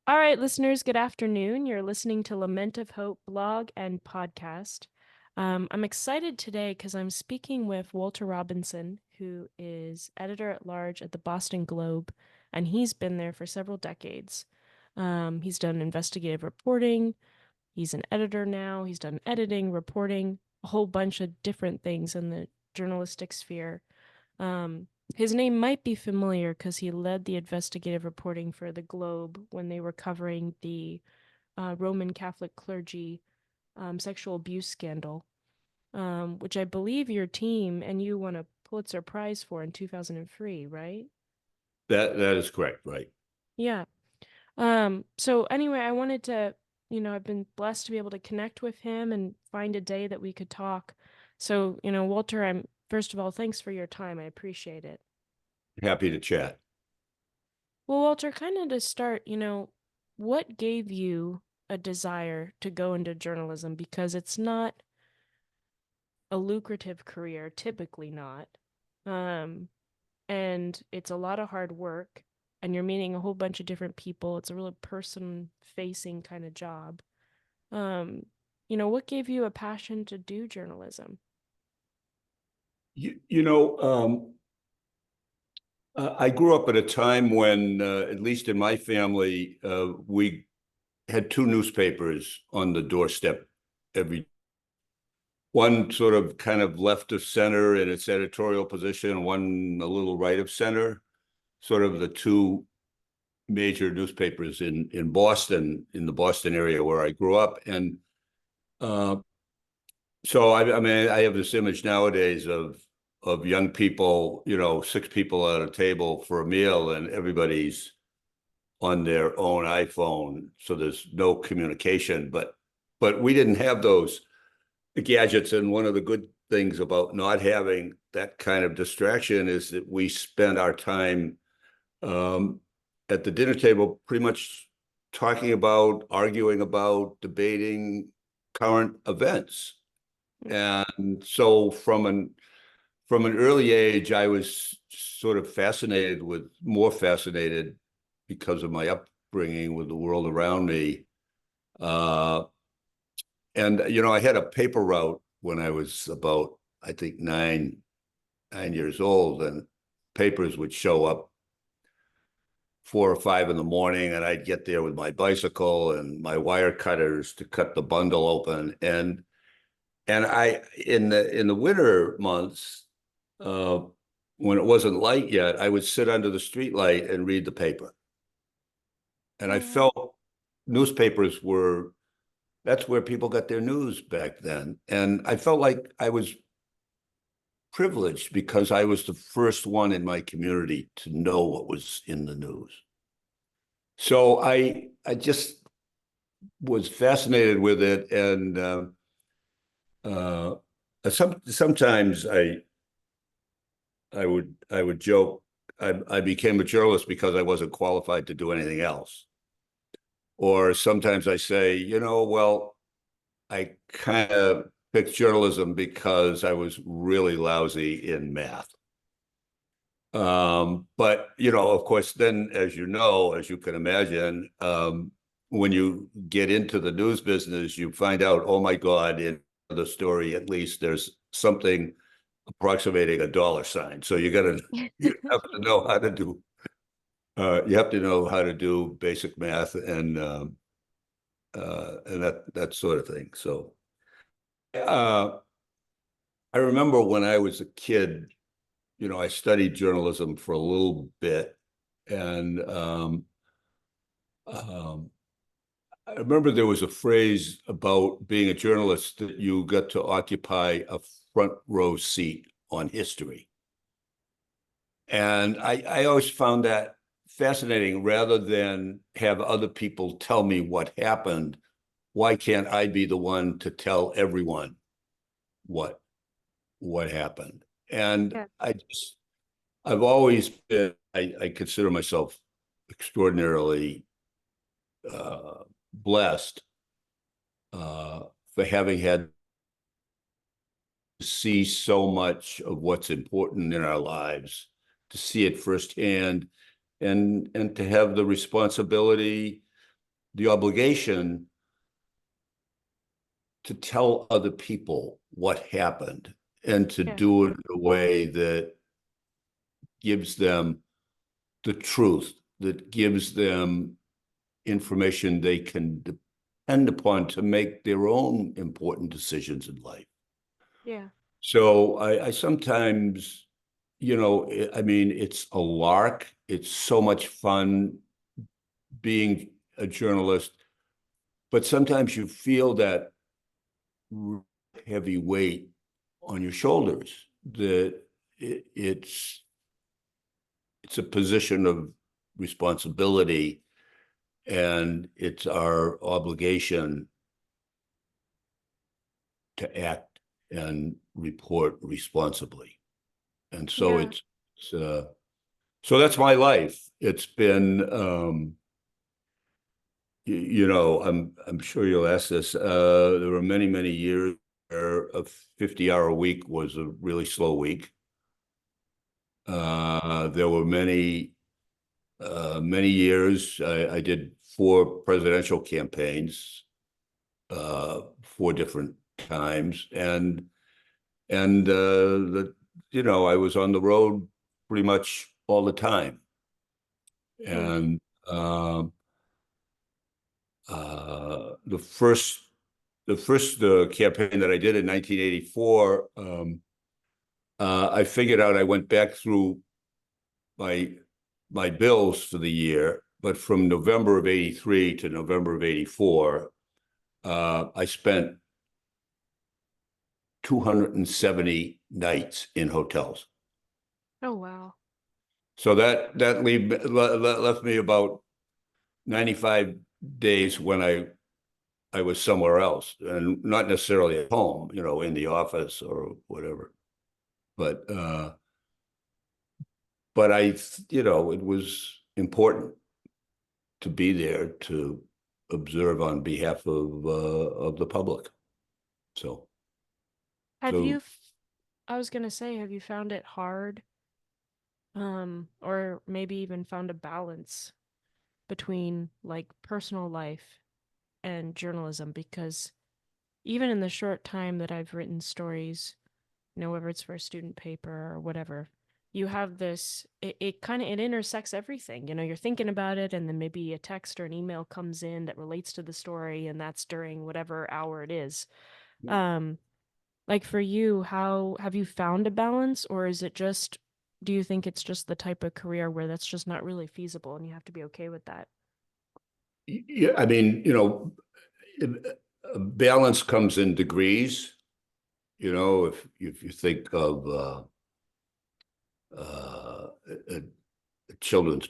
All right, listeners, good afternoon. You're listening to Lament of Hope blog and podcast. I'm excited today because I'm speaking with Walter Robinson, who is editor at large at the Boston Globe, and he's been there for several decades. He's done investigative reporting, he's an editor now, he's done editing, reporting, a whole bunch of different things in the journalistic sphere. His name might be familiar because he led the investigative reporting for the Globe when they were covering the Roman Catholic clergy sexual abuse scandal, which I believe your team and you won a Pulitzer Prize for in 2003, right? That is correct, right? Yeah. So anyway, I wanted to, I've been blessed to be able to connect with him and find a day that we could talk. So, Walter, I'm first of all, thanks for your time. I appreciate it. Happy to chat. Well, Walter, kind of to start, what gave you a desire to go into journalism? Because it's not a lucrative career, typically not. Um, and it's a lot of hard work, and you're meeting a whole bunch of different people. It's a really person-facing kind of job. Um, what gave you a passion to do journalism? You, you know, I grew up at a time when, at least in my family, we had two newspapers on the doorstep every. One sort of kind of left of center in its editorial position, one a little right of center, sort of the two major newspapers in Boston, in the Boston area where I grew up. And uh, so I mean, I have this image nowadays of young people, six people at a table for a meal, and everybody's on their own iPhone, so there's no communication. But we didn't have those gadgets, and one of the good things about not having that kind of distraction is that we spend our time um, at the dinner table pretty much talking about, arguing about, debating current events. And so from an early age, I was sort of more fascinated because of my upbringing with the world around me. Uh, and I had a paper route when I was about, I think, 9 years old, and papers would show up 4 or 5 in the morning, and I'd get there with my bicycle and my wire cutters to cut the bundle open. And I in the winter months, uh, when it wasn't light yet, I would sit under the street light and read the paper. And I Mm. felt newspapers were that's where people got their news back then. And I felt like I was privileged because I was the first one in my community to know what was in the news. So I just was fascinated with it, and uh, sometimes I would joke I became a journalist because I wasn't qualified to do anything else. Or sometimes I say, well, I kind of picked journalism because I was really lousy in math. But of course, then as you can imagine, when you get into the news business, you find out, oh my God, in the story, at least there's something approximating a dollar sign. So you have to know how to do basic math and that sort of thing. So uh, I remember when I was a kid, I studied journalism for a little bit, and um, I remember there was a phrase about being a journalist that you got to occupy a front row seat on history. And I always found that fascinating. Rather than have other people tell me what happened, why can't I be the one to tell everyone what what happened? And Yeah. I've always been, I consider myself extraordinarily blessed for having had to see so much of what's important in our lives, to see it firsthand, and to have the responsibility the obligation to tell other people what happened and to Yeah. do it in a way that gives them the truth, that gives them information they can depend upon to make their own important decisions in life. Yeah. So I sometimes, I mean, it's a lark. It's so much fun being a journalist, but sometimes you feel that heavy weight on your shoulders, that it's a position of responsibility, and it's our obligation to act and report responsibly. And so Yeah. so that's my life. It's been, I'm sure you'll ask this. There were many, many years where a 50-hour week was a really slow week. There were many years. I did 4 presidential campaigns, 4 different times, and I was on the road pretty much all the time. Yeah. And the first campaign that I did in 1984, I figured out, I went back through my bills for the year, but from November of 83 to November of 84, I spent 270 nights in hotels. Oh, wow. So that left me about 95 days when I was somewhere else, and not necessarily at home, in the office or whatever. But it was important to be there to observe on behalf of the public. So Have you, so I was gonna say, have you found it hard, or maybe even found a balance between like personal life and journalism? Because even in the short time that I've written stories, whether it's for a student paper or whatever, you have this, it kind of, it intersects everything. You're thinking about it, and then maybe a text or an email comes in that relates to the story, and that's during whatever hour it is. Um, like for you, how have you found a balance, or is it just, do you think it's just the type of career where that's just not really feasible and you have to be okay with that? yeah, I mean, balance comes in degrees. If you think of a children's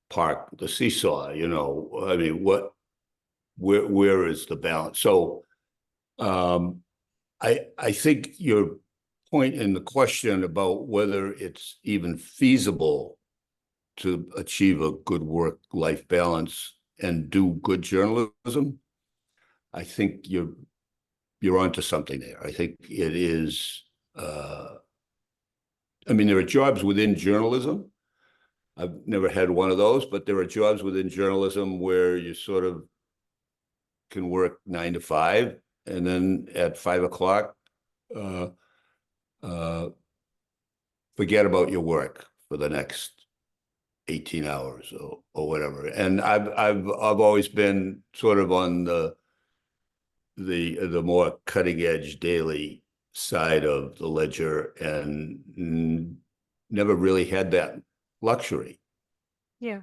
park, the seesaw, I mean, where is the balance? So I think your point in the question about whether it's even feasible to achieve a good work-life balance and do good journalism, I think you're onto something there. I think it is. I mean, there are jobs within journalism. I've never had one of those, but there are jobs within journalism where you sort of can work 9 to 5, and then at 5 o'clock, uh, uh, forget about your work for the next 18 hours or whatever. And I've always been sort of on the more cutting edge daily side of the ledger, and never really had that luxury. Yeah.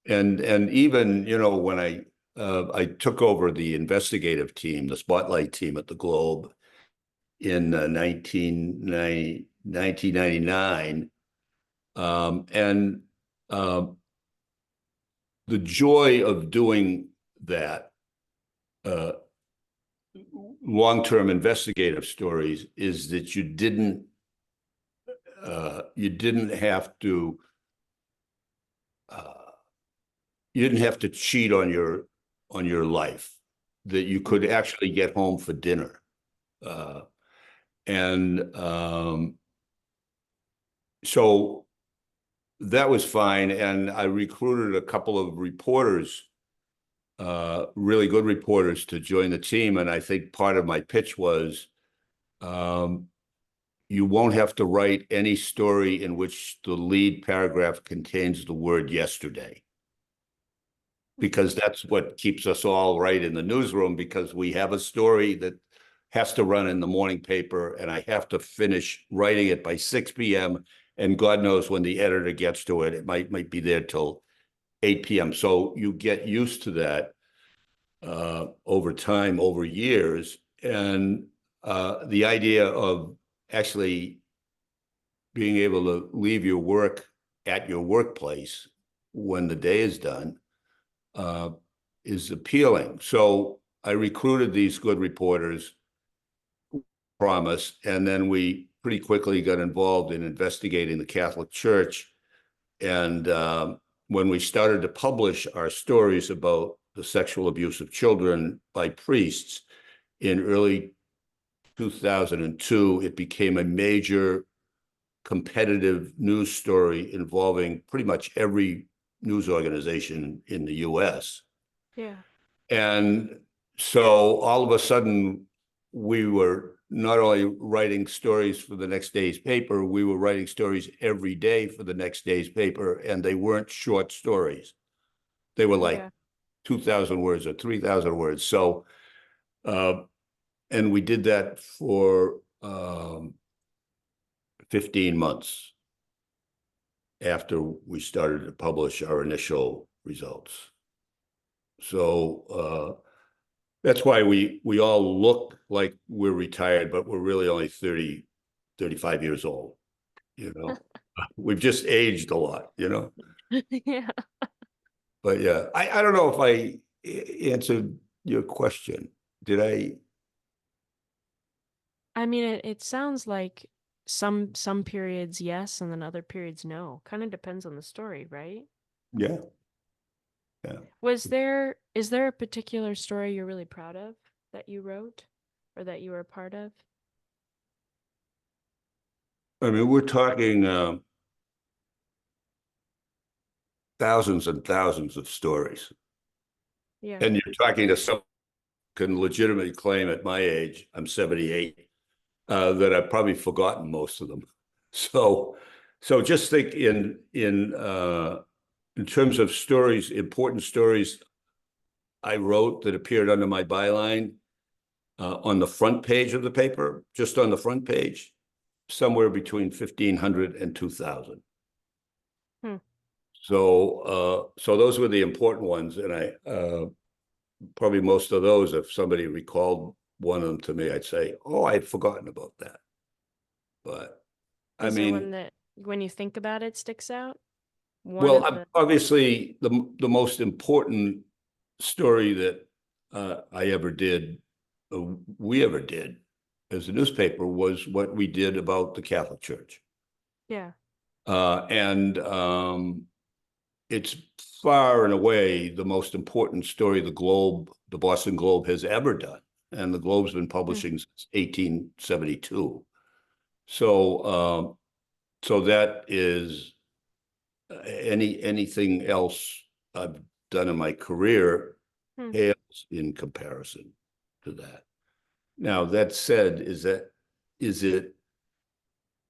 And even, when I took over the investigative team, the Spotlight team at the Globe in 1999, and um, the joy of doing that, uh, long-term investigative stories, is that uh, you didn't have to cheat on your life, that you could Mhm. actually get home for dinner. Uh, and So that was fine. And I recruited a couple of reporters really good reporters to join the team. And I think part of my pitch was, you won't have to write any story in which the lead paragraph contains the word yesterday, because that's what keeps us all right in the newsroom, because we have a story that has to run in the morning paper and I have to finish writing it by 6 p.m. And God knows when the editor gets to it, it might be there till 8 p.m. So you get used to that over time, over years. And the idea of actually being able to leave your work at your workplace when the day is done is appealing. So I recruited these good reporters, promise, and then we pretty quickly got involved in investigating the Catholic Church. And when we started to publish our stories about the sexual abuse of children by priests in early 2002, it became a major competitive news story involving pretty much every news organization in the US. Yeah. And so all of a sudden, we were not only writing stories for the next day's paper, we were writing stories every day for the next day's paper, and they weren't short stories. They were like 2,000 words or 3,000 words. So, and we did that for 15 months after we started to publish our initial results. So that's why we all look like we're retired, but we're really only 30, 35 years old. You know, we've just aged a lot, you know? Yeah. But yeah, I don't know if I answered your question. Did I? I mean, it sounds like some periods yes, and then other periods no. Kind of depends on the story, right? Yeah. Yeah. Is there a particular story you're really proud of that you wrote or that you were a part of? I mean, we're talking thousands and thousands of stories. Yeah. And you're talking to someone who can legitimately claim at my age, I'm 78, that I've probably forgotten most of them. So just think in terms of stories, important stories I wrote that appeared under my byline on the front page of the paper, just on the front page, somewhere between 1,500 and 2,000. Hmm. So those were the important ones, and I probably most of those, if somebody recalled one of them to me, I'd say, "Oh, I'd forgotten about that." But I Is there mean, one that when you think about it sticks out? One of well, the obviously the most important story that I ever did, we ever did as a newspaper, was what we did about the Catholic Church. Yeah. And it's far and away the most important story the Boston Globe has ever done. And the Globe's been Hmm. publishing since 1872. So that is anything else I've done in my career Hmm. pales in comparison to that. Now, that said, is it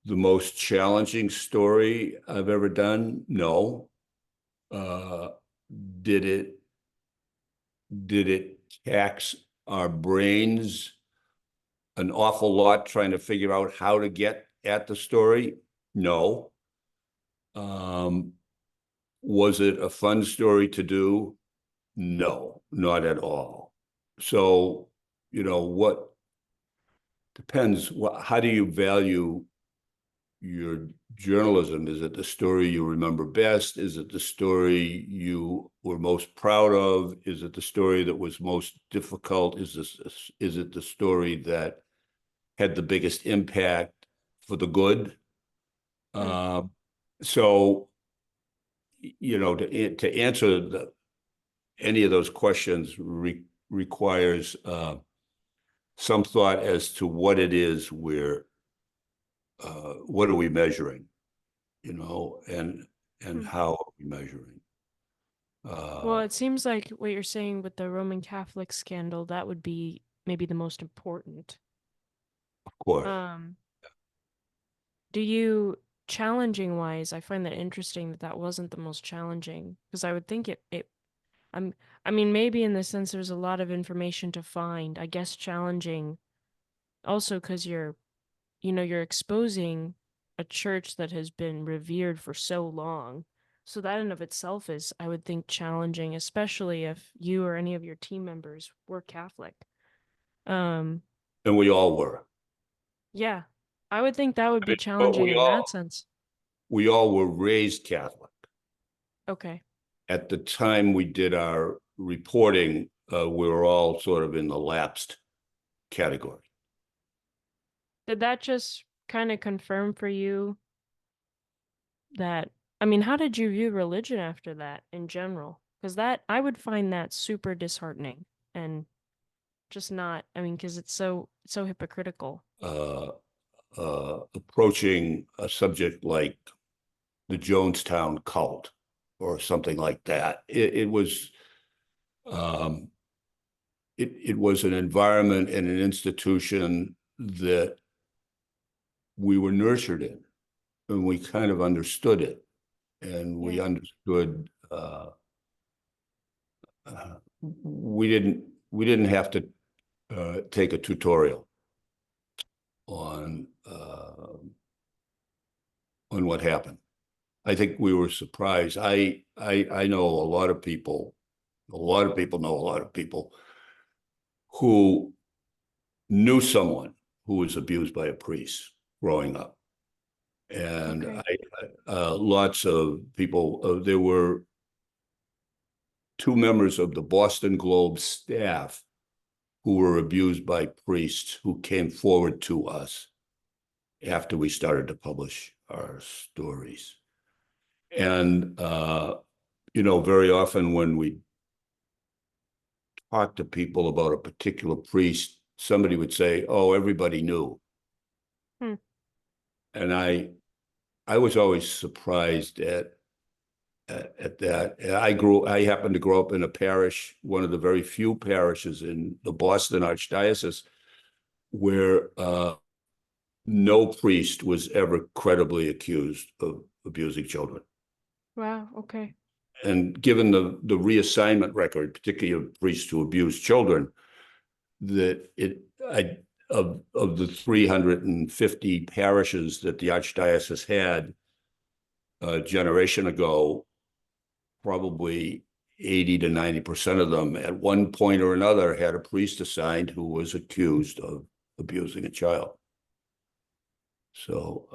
the most challenging story I've ever done? No. Uh, did it tax our brains an awful lot trying to figure out how to get at the story? No. Was it a fun story to do? No, not at all. So, what depends, how do you value your journalism? Is it the story you remember best? Is it the story you were most proud of? Is it the story that was most difficult? Is it the story that had the biggest impact for the good? Hmm. So, to answer any of those questions requires some thought as to what it is what are we measuring, and Hmm. how are we measuring? Well, Uh, it seems like what you're saying with the Roman Catholic scandal, that would be maybe the most important. of course. Um, do you, challenging wise, I find that interesting that that wasn't the most challenging because I would think I'm, I mean, maybe in the sense there's a lot of information to find. I guess challenging also because you're exposing a church that has been revered for so long. So that in of itself is, I would think, challenging, especially if you or any of your team members were Catholic. Um, And we all were. yeah, I would think that would I be mean, but challenging in that sense. we all were raised Catholic. Okay. At the time we did our reporting, we were all sort of in the lapsed category. Did that just kind of confirm for you that, I mean, how did you view religion after that in general? Because that, I would find that super disheartening and just not, I mean, because it's so hypocritical. Uh, Approaching a subject like the Jonestown cult or something like that. Um, it was an environment and an institution that we were nurtured in, and we kind of understood it, and we Yeah. understood. We didn't have to take a tutorial on what happened. I think we were surprised. I know a lot of people. A lot of people know a lot of people who knew someone who was abused by a priest growing up, and Okay. lots of people. There were two members of the Boston Globe staff who were abused by priests who came forward to us after we started to publish our stories. And, very often when we talk to people about a particular priest, somebody would say, "Oh, everybody knew." Hmm. And I was always surprised at that. I happened to grow up in a parish, one of the very few parishes in the Boston Archdiocese, where no priest was ever credibly accused of abusing children. Wow. Okay. And given the reassignment record, particularly of priests who abuse children, that of the 350 parishes that the Archdiocese had a generation ago, probably 80 to 90% of them at one point or another had a priest assigned who was accused of abusing a child. So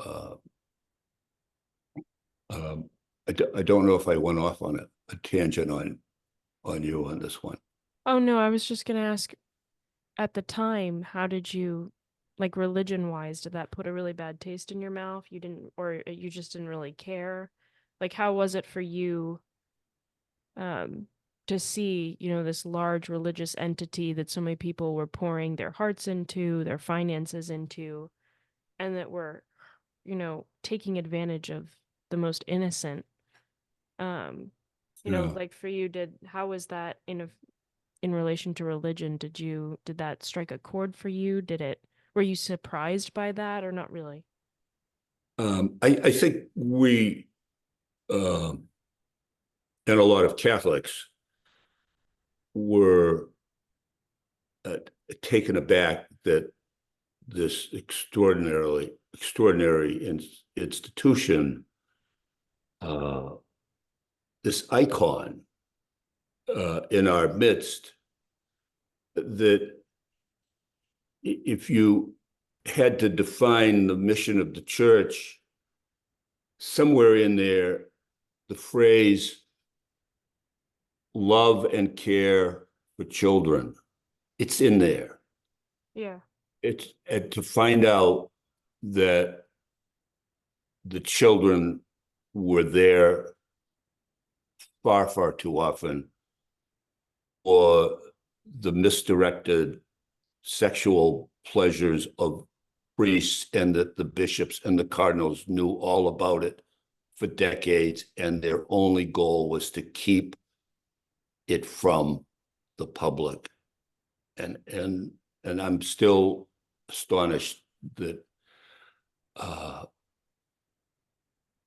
I don't know if I went off on a tangent on you on this one. Oh no, I was just gonna ask, at the time, how did you, like religion wise, did that put a really bad taste in your mouth? You didn't, or you just didn't really care? Like, how was it for you, um, to see, this large religious entity that so many people were pouring their hearts into, their finances into, and that were, taking advantage of the most innocent? Um, Yeah. like for you, how was that in relation to religion? Did that strike a chord for you? Were you surprised by that or not really? I think we and a lot of Catholics were uh, taken aback that this extraordinary institution, uh, this icon in our midst, that if you had to define the mission of the church, somewhere in there, the phrase love and care for children, it's in there. Yeah. It's and to find out that the children were there far, far too often, or the misdirected sexual pleasures of priests, and that the bishops and the cardinals knew all about it for decades, and their only goal was to keep it from the public. And I'm still astonished that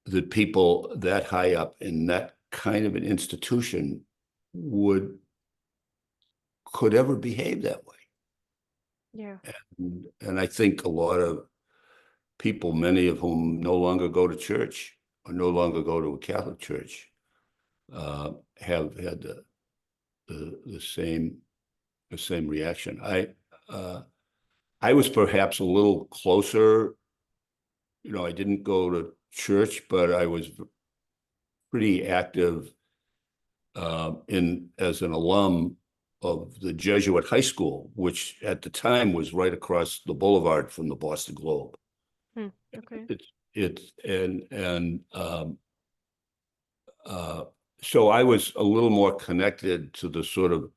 that people that high up in that kind of an institution could ever behave that way. Yeah. And I think a lot of people, many of whom no longer go to church or no longer go to a Catholic church, have had the same reaction. I was perhaps a little closer. I didn't go to church, but I was pretty active as an alum of the Jesuit high school, which at the time was right across the boulevard from the Boston Globe. Okay. So I was a little more connected to the sort of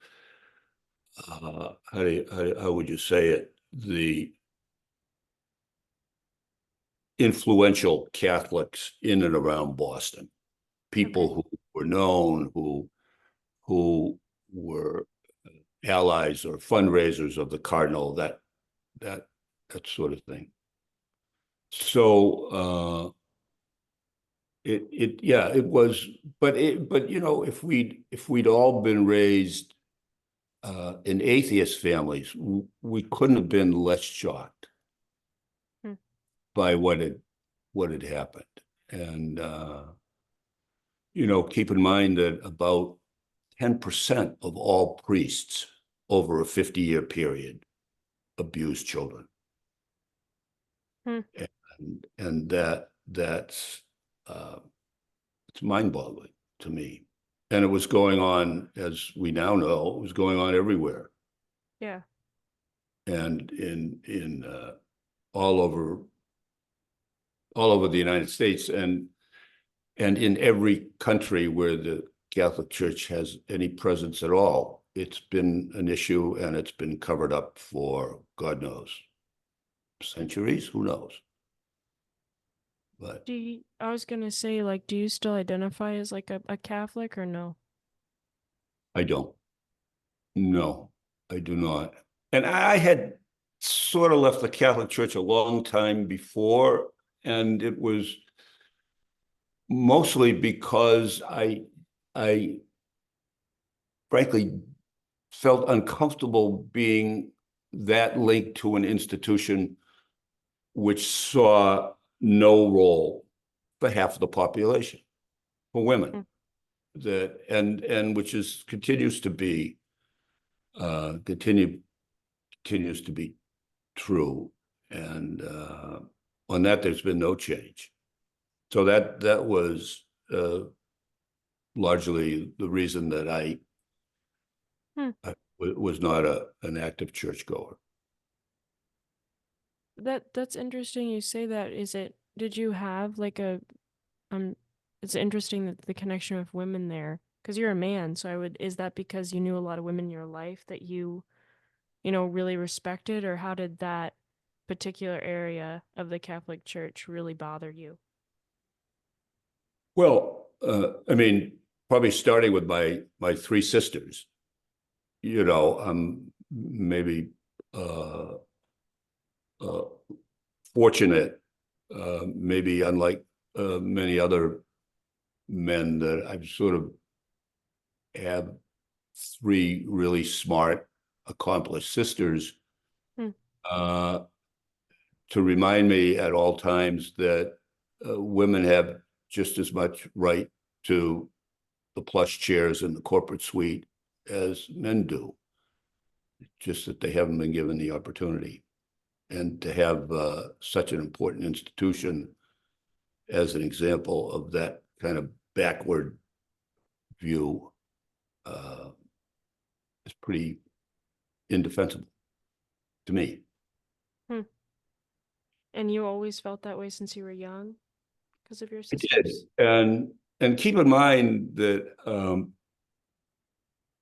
how would you say it, the influential Catholics in and around Boston, people who were known, who were allies or fundraisers of the Cardinal, that sort of thing. So it was, but if we'd all been raised in atheist families, we couldn't have been less shocked by what had happened. And keep in mind that about 10% of all priests over a 50-year period abuse children. And that's it's mind-boggling to me. And it was going on, as we now know, it was going on everywhere. Yeah. And in all over the United States, and in every country where the Catholic Church has any presence at all, it's been an issue, and it's been covered up for God knows, centuries, who knows? But I was gonna say, like, do you still identify as like a Catholic or no? I don't. No, I do not. And I had sort of left the Catholic Church a long time before, and it was mostly because I frankly felt uncomfortable being that linked to an institution which saw no role for half of the population, for women, and which continues to be true. And on that, there's been no change. So that was largely the reason that I was not an active churchgoer. That's interesting you say that. Did you have like it's interesting that the connection with women there, because you're a man, so is that because you knew a lot of women in your life that you really respected, or how did that particular area of the Catholic Church really bother you? Well, I mean, probably starting with my three sisters, I'm maybe fortunate, maybe unlike many other men, that I've sort of have three really smart, accomplished sisters to remind me at all times that women have just as much right to the plush chairs in the corporate suite as men do, just that they haven't been given the opportunity. And to have such an important institution as an example of that kind of backward view is pretty indefensible to me. And you always felt that way since you were young because of your I did. sisters? And keep in mind that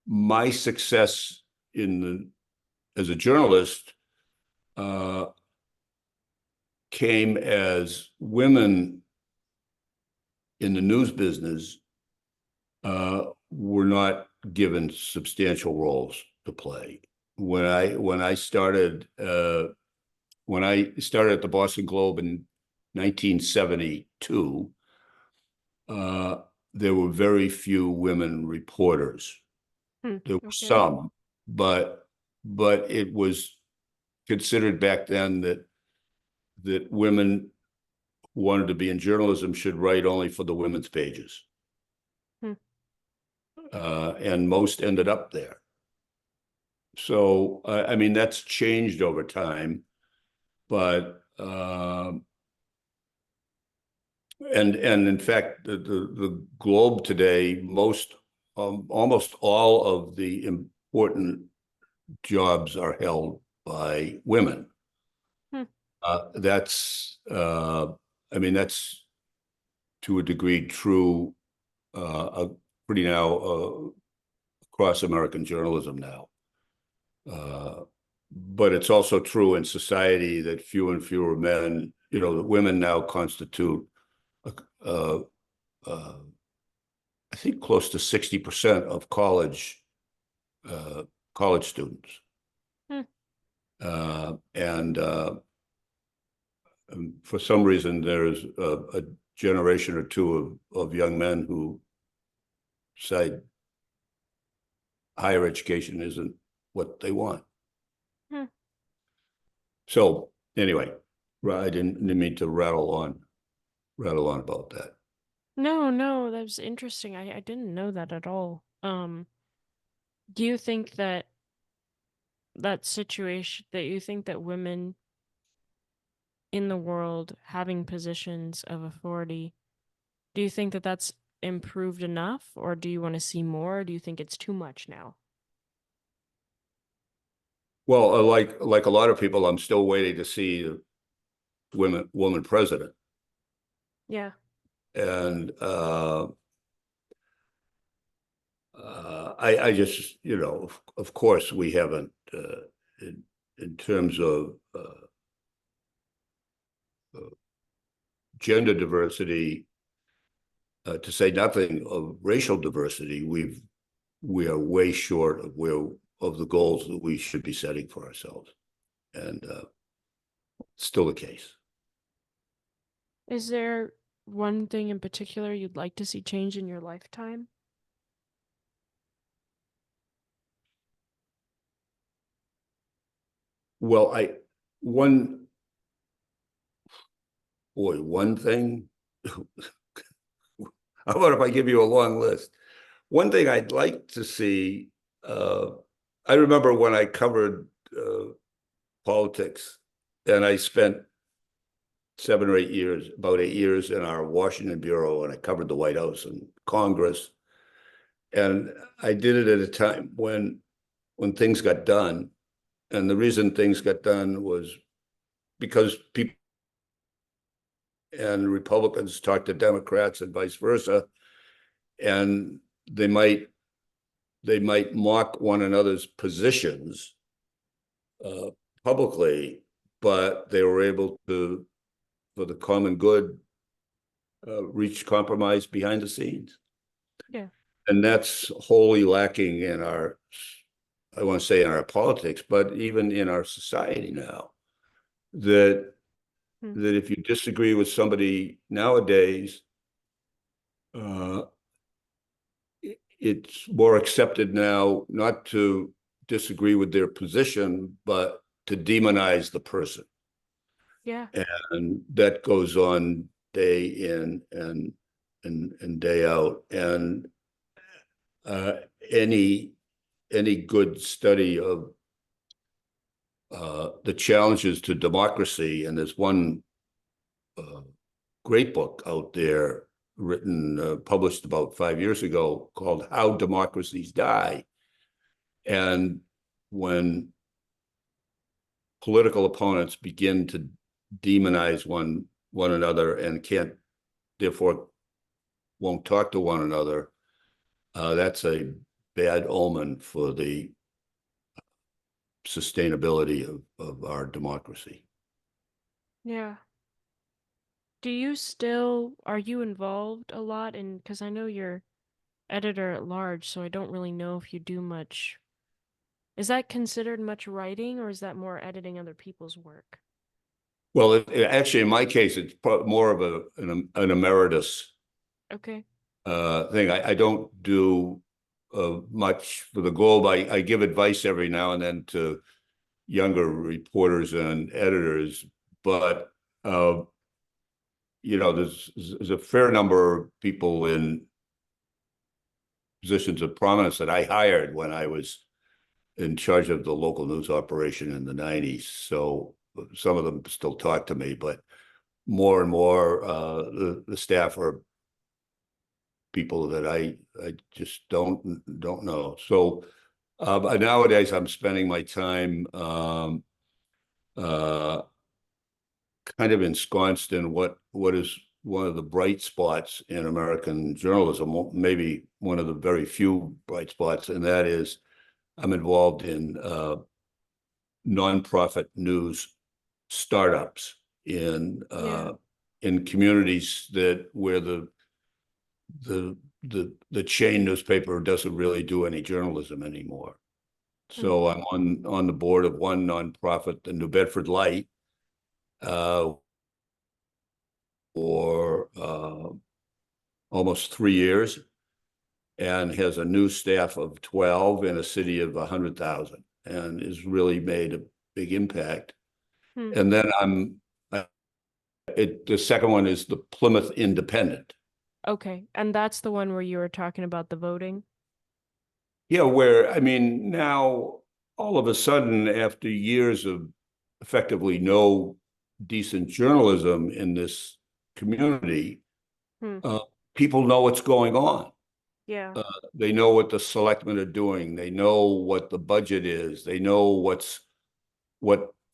my success as a journalist came as women in the news business were not given substantial roles to play. When I started at the Boston Globe in 1972, there were very few women reporters. There were Okay. some, but it was considered back then that women who wanted to be in journalism should write only for the women's pages. Hmm. And most ended up there. So, I mean, that's changed over time, but and in fact, the Globe today, almost all of the important jobs are held by women. Hmm. I mean, that's to a degree true, pretty now across American journalism now. But it's also true in society that fewer and fewer men, that women now constitute, I think, close to 60% of college students. Hmm. And for some reason, there's a generation or two of young men who decide higher education isn't what they want. Hmm. So anyway, I didn't mean to rattle on about that. No, that was interesting. I didn't know that at all. Do you think that you think that women in the world having positions of authority, do you think that that's improved enough, or do you want to see more? Or do you think it's too much now? Well, like a lot of people, I'm still waiting to see a woman president. Yeah. And I just, of course, we haven't, in terms of gender diversity, to say nothing of racial diversity, we are way short of the goals that we should be setting for ourselves, and still the case. Is there one thing in particular you'd like to see change in your lifetime? Well, one one thing. How about if I give you a long list? One thing I'd like to see, I remember when I covered politics, and I spent 7 or 8 years, about 8 years in our Washington bureau, and I covered the White House and Congress. And I did it at a time when things got done. And the reason things got done was because people and Republicans talked to Democrats and vice versa, and they might mock one another's positions publicly, but they were able to, for the common good, reach compromise behind the scenes. Yeah. And that's wholly lacking in our, I want to say, in our politics, but even in our society now. That Hmm. if you disagree with somebody nowadays, it's more accepted now not to disagree with their position, but to demonize the person. Yeah. And that goes on day in and day out. And any good study of the challenges to democracy, and there's one great book out there written, published about 5 years ago, called How Democracies Die. And when political opponents begin to demonize one another and therefore won't talk to one another, that's a bad omen for the sustainability of our democracy. Yeah. Are you involved a lot in, because I know you're editor at large, so I don't really know if you do much. Is that considered much writing, or is that more editing other people's work? Well, actually, in my case, it's more of an emeritus Okay. thing. I don't do much for the Globe. I give advice every now and then to younger reporters and editors, but uh, there's a fair number of people in positions of prominence that I hired when I was in charge of the local news operation in the 90s. So some of them still talk to me, but more and more the staff are people that I just don't know. So nowadays I'm spending my time uh, kind of ensconced in what is one of the bright spots in American journalism, maybe one of the very few bright spots, and that is I'm involved in nonprofit news startups Yeah. in communities that where the chain newspaper doesn't really do any journalism anymore. Hmm. So I'm on the board of one nonprofit, the New Bedford Light, uh, for almost 3 years, and has a new staff of 12 in a city of 100,000, and has really made a big impact. Hmm. And then the second one is the Plymouth Independent. Okay. And that's the one where you were talking about the voting? Yeah, where I mean, now all of a sudden, after years of effectively no decent journalism in this community, Hmm. uh, people know what's going on. Yeah. Uh, they know what the selectmen are doing. They know what the budget is. They know what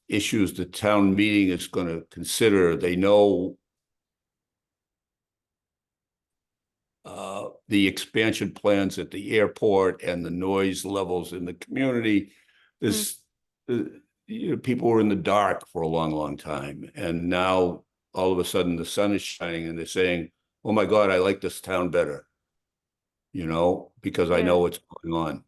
issues the town meeting is going to consider. They know the expansion plans at the airport and the noise levels in the community. Hmm. This, people were in the dark for a long, long time, and now all of a sudden the sun is shining, and they're saying, "Oh my God, I like this town better," because I know Yeah. what's going on.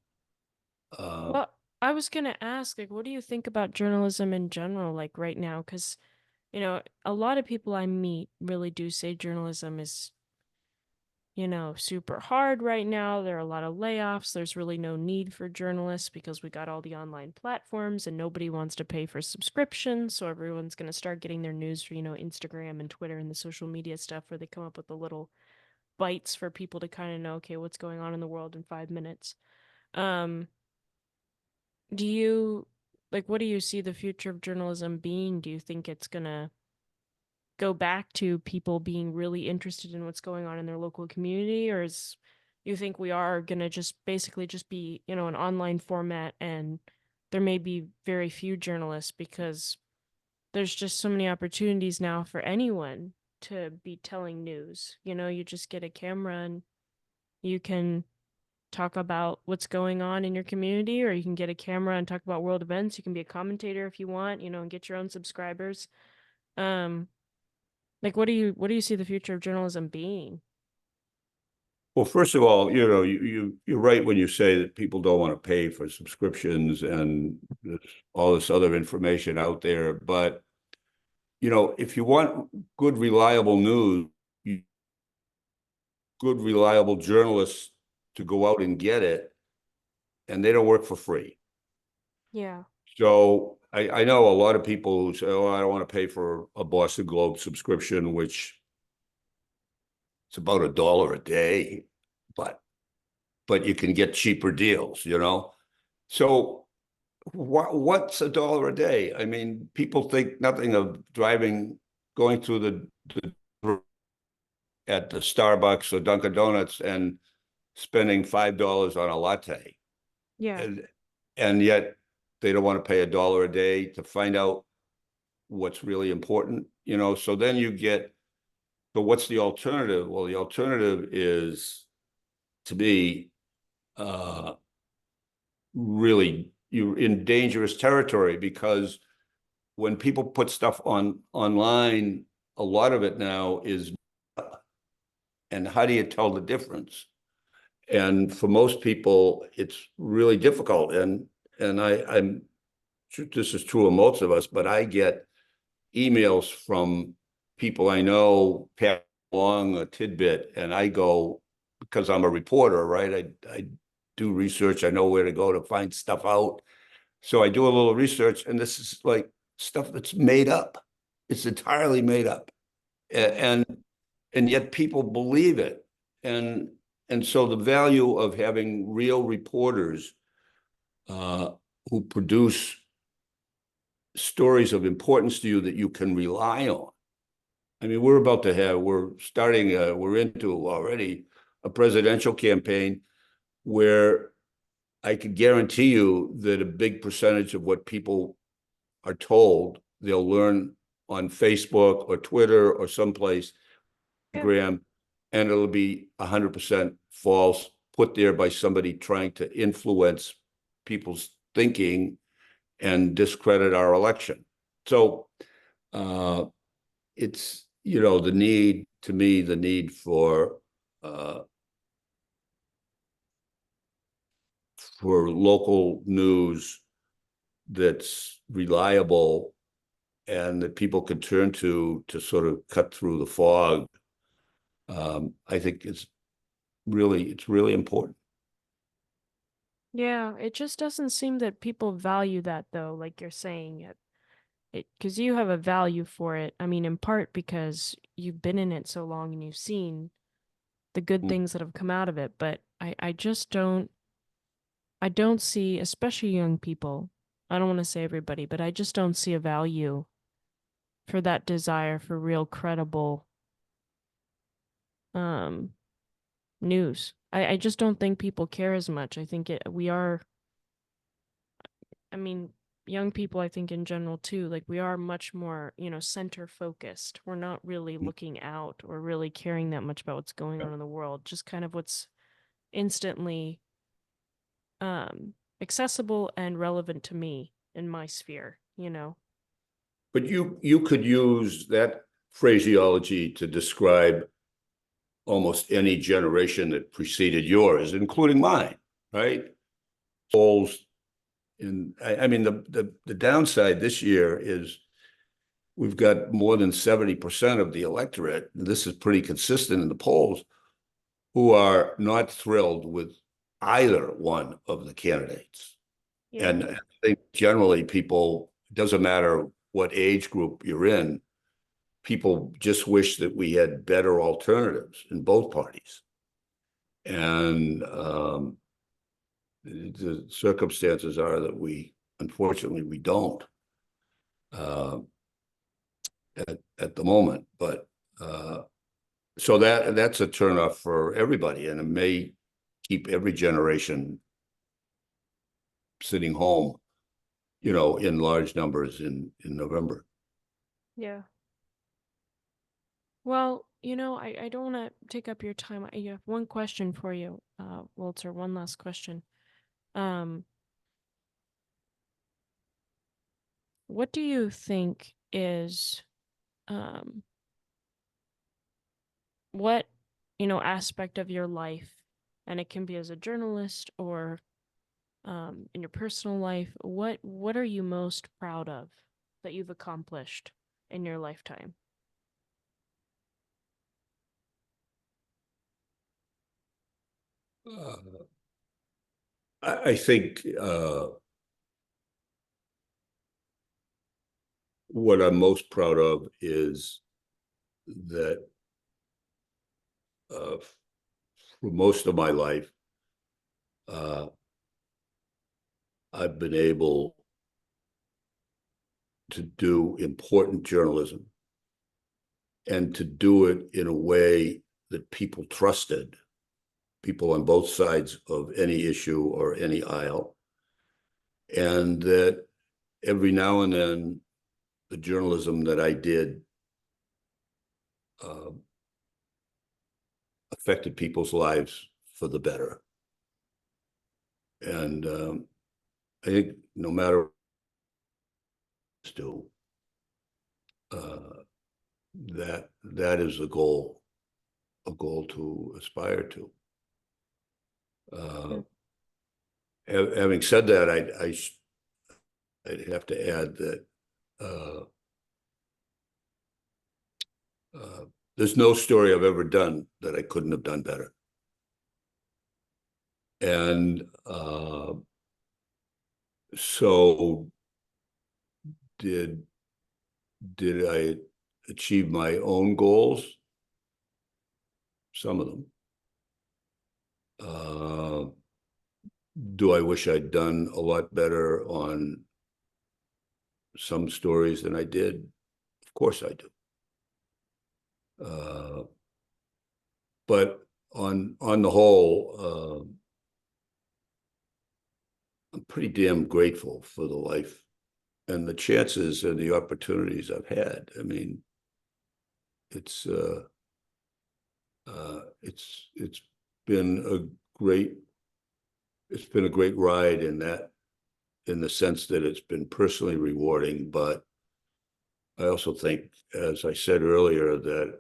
Uh, Well, I was gonna ask, like, what do you think about journalism in general, like right now? Because, a lot of people I meet really do say journalism is, super hard right now. There are a lot of layoffs. There's really no need for journalists because we got all the online platforms and nobody wants to pay for subscriptions. So everyone's gonna start getting their news for, Instagram and Twitter and the social media stuff where they come up with the little bites for people to kind of know, okay, what's going on in the world in 5 minutes. Um, Do you what do you see the future of journalism being? Do you think it's gonna go back to people being really interested in what's going on in their local community, or is you think we are gonna just basically just be, an online format and there may be very few journalists because there's just so many opportunities now for anyone to be telling news. You just get a camera and you can talk about what's going on in your community, or you can get a camera and talk about world events. You can be a commentator if you want, and get your own subscribers. Um, what do you see the future of journalism being? well, first of all, you're right when you say that people don't want to pay for subscriptions and there's all this other information out there. But if you want good, reliable news, good, reliable journalists to go out and get it, and they don't work for free. Yeah. So I know a lot of people who say, "Oh, I don't want to pay for a Boston Globe subscription," which it's about $1 a day, but you can get cheaper deals. So what's $1 a day? I mean, people think nothing of going through the at the Starbucks or Dunkin' Donuts and spending $5 on a latte, Yeah. and yet they don't want to pay $1 a day to find out what's really important. So then you get, but what's the alternative? Well, the alternative is, to me, uh, really you're in dangerous territory, because when people put stuff online, a lot of it now is, and how do you tell the difference? And for most people, it's really difficult. And I'm sure this is true of most of us, but I get emails from people I know pass along a tidbit, and I go, because I'm a reporter, right? I do research. I know where to go to find stuff out. So I do a little research, and this is like stuff that's made up. It's entirely made up, and yet people believe it. And so the value of having real reporters uh, who produce stories of importance to you that you can rely on. I mean, we're into already a presidential campaign where I could guarantee you that a big percentage of what people are told they'll learn on Facebook or Twitter or someplace, Yeah. Instagram, and it'll be 100% false, put there by somebody trying to influence people's thinking and discredit our election. So uh, it's, the need, to me, the need uh, for local news that's reliable and that people can turn to sort of cut through the fog. I think it's really important. Yeah, it just doesn't seem that people value that though, like you're saying it because you have a value for it. I mean, in part because you've been in it so long and you've seen the good things that have come out of it, but I just don't see, especially young people. I don't want to say everybody, but I just don't see a value for that desire for real credible um news. I just don't think people care as much. I think we are, I mean, young people, I think in general too, like we are much more, center focused. We're not really looking out or really caring that much about what's going on in the world, just kind of what's instantly accessible and relevant to me in my sphere. But you could use that phraseology to describe almost any generation that preceded yours, including mine, right? Polls I mean, the downside this year is we've got more than 70% of the electorate, and this is pretty consistent in the polls, who are not thrilled with either one of the candidates. Yeah. And I think generally people, it doesn't matter what age group you're in, people just wish that we had better alternatives in both parties. And the circumstances are that unfortunately, we don't uh, at the moment. But so that's a turnoff for everybody, and it may keep every generation sitting home, in large numbers in November. Yeah. Well, I don't want to take up your time. I have one question for you, Walter, one last question. Um, what do you think is um what, aspect of your life, and it can be as a journalist or in your personal life, what are you most proud of that you've accomplished in your lifetime? Uh, I think what I'm most proud of is that uh, for most of my life, uh, I've been able to do important journalism and to do it in a way that people trusted, people on both sides of any issue or any aisle, and that every now and then the journalism that I did uh, affected people's lives for the better. And I think no matter what you do, uh, that is a goal to aspire to. Uh, Mm. Having said that, I'd have to add that uh, there's no story I've ever done that I couldn't have done better. And so did I achieve my own goals? Some of them. Do I wish I'd done a lot better on some stories than I did? Of course I do. But on the whole, I'm pretty damn grateful for the life and the chances and the opportunities I've had. I mean, it's it's been a great ride in the sense that it's been personally rewarding, but I also think, as I said earlier, that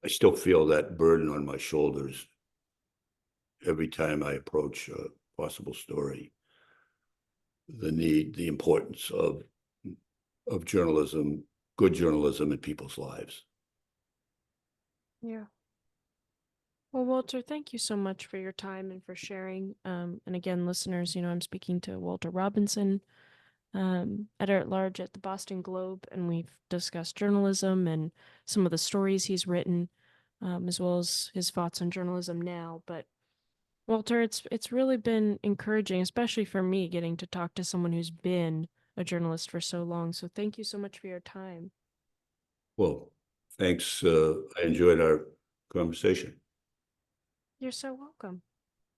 I still feel that burden on my shoulders every time I approach a possible story. The importance of journalism, good journalism in people's lives. Yeah. Well, Walter, thank you so much for your time and for sharing. And again, listeners, I'm speaking to Walter Robinson, editor-at-large at the Boston Globe, and we've discussed journalism and some of the stories he's written, as well as his thoughts on journalism now. But Walter, it's really been encouraging, especially for me, getting to talk to someone who's been a journalist for so long. So thank you so much for your time. Well, thanks. I enjoyed our conversation. You're so welcome.